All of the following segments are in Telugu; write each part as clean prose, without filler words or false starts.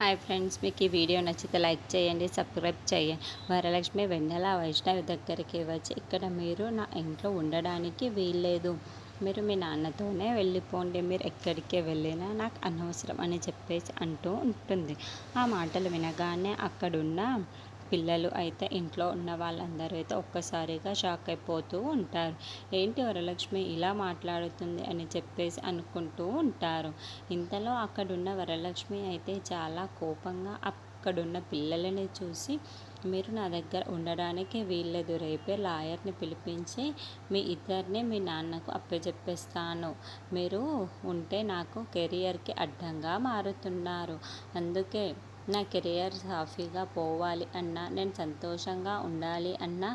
హాయ్ ఫ్రెండ్స్, మీకు ఈ వీడియో నచ్చితే లైక్ చేయండి, సబ్స్క్రైబ్ చేయండి. వరలక్ష్మి వెన్నెల వైష్ణవి దగ్గరికి వచ్చి, ఇక్కడ మీరు నా ఇంట్లో ఉండడానికి వీల్లేదు, మీరు మీ నాన్నతోనే వెళ్ళిపోండి, మీరు ఎక్కడికి వెళ్ళినా నాకు అనవసరం అని చెప్పేసి అంటూ ఉంటుంది. ఆ మాటలు వినగానే అక్కడున్న పిల్లలు అయితే, ఇంట్లో ఉన్న వాళ్ళందరూ అయితే ఒక్కసారిగా షాక్ అయిపోతూ ఉంటారు. ఏంటి వరలక్ష్మి ఇలా మాట్లాడుతుంది అని చెప్పేసి అనుకుంటూ ఉంటారు. ఇంతలో అక్కడున్న వరలక్ష్మి అయితే చాలా కోపంగా అక్కడున్న పిల్లలని చూసి, మీరు నా దగ్గర ఉండడానికి వీల్లేదు, రేపే లాయర్ని పిలిపించి మీ ఇద్దరిని మీ నాన్నకు అప్పచెప్పేస్తాను, మీరు ఉంటే నాకు కెరియర్కి అడ్డంగా మారుతున్నారు, అందుకే నా కెరియర్ సాఫీగా పోవాలి అన్నా, నేను సంతోషంగా ఉండాలి అన్నా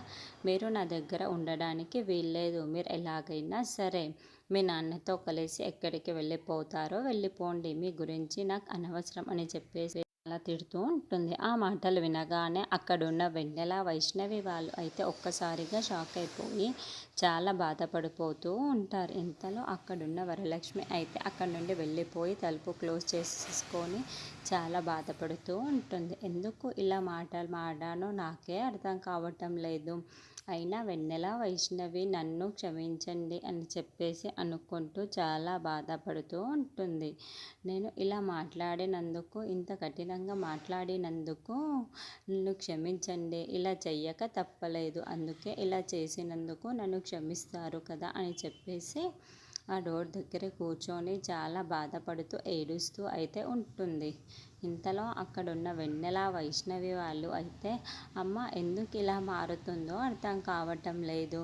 మీరు నా దగ్గర ఉండడానికి వీల్లేదు, మీరు ఎలాగైనా సరే మీ నాన్నతో కలిసి ఎక్కడికి వెళ్ళిపోతారో వెళ్ళిపోండి, మీ గురించి నాకు అనవసరం అని చెప్పేసి అలా తిడుతూ ఉంటుంది. ఆ మాటలు వినగానే అక్కడున్న వెన్నెల వైష్ణవి వాళ్ళు అయితే ఒక్కసారిగా షాక్ అయిపోయి చాలా బాధపడిపోతూ ఉంటారు. ఇంతలో అక్కడున్న వరలక్ష్మి అయితే అక్కడి నుండి వెళ్ళిపోయి తలుపు క్లోజ్ చేసుకొని చాలా బాధపడుతూ ఉంటుంది. ఎందుకు ఇలా మాటలు మాడానో నాకే అర్థం కావటం లేదు, అయినా వెన్నెల వైష్ణవి నన్ను క్షమించండి అని చెప్పేసి అనుకుంటూ చాలా బాధపడుతూ ఉంటుంది. నేను ఇలా మాట్లాడినందుకు, ఇంత కఠినంగా మాట్లాడినందుకు నన్ను క్షమించండి, ఇలా చెయ్యక తప్పలేదు, అందుకే ఇలా చేసినందుకు నన్ను క్షమిస్తారు కదా అని చెప్పేసి ఆ డోర్ దగ్గర కూర్చొని చాలా బాధపడుతూ ఏడుస్తూ అయితే ఉంటుంది. ఇంతలో అక్కడున్న వెన్నెల వైష్ణవి వాళ్ళు అయితే, అమ్మ ఎందుకు ఇలా మారుతుందో అర్థం కావటం లేదు,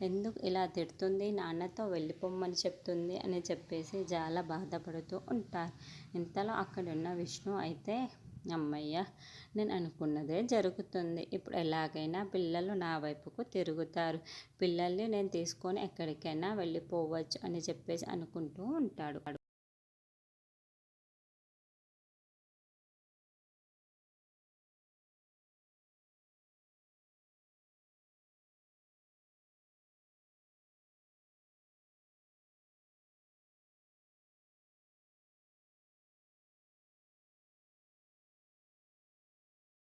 ఎందుకు ఇలా తిడుతుంది, నాన్నతో వెళ్ళిపోమ్మని చెప్తుంది అని చెప్పేసి చాలా బాధపడుతూ ఉంటారు. ఇంతలో అక్కడున్న విష్ణు అయితే, అమ్మయ్య, నేను అనుకున్నదే జరుగుతుంది, ఇప్పుడు ఎలాగైనా పిల్లలు నా వైపుకు తిరుగుతారు, పిల్లల్ని నేను తీసుకొని ఎక్కడికైనా వెళ్ళిపోవచ్చు అని చెప్పేసి అనుకుంటూ ఉంటాడు.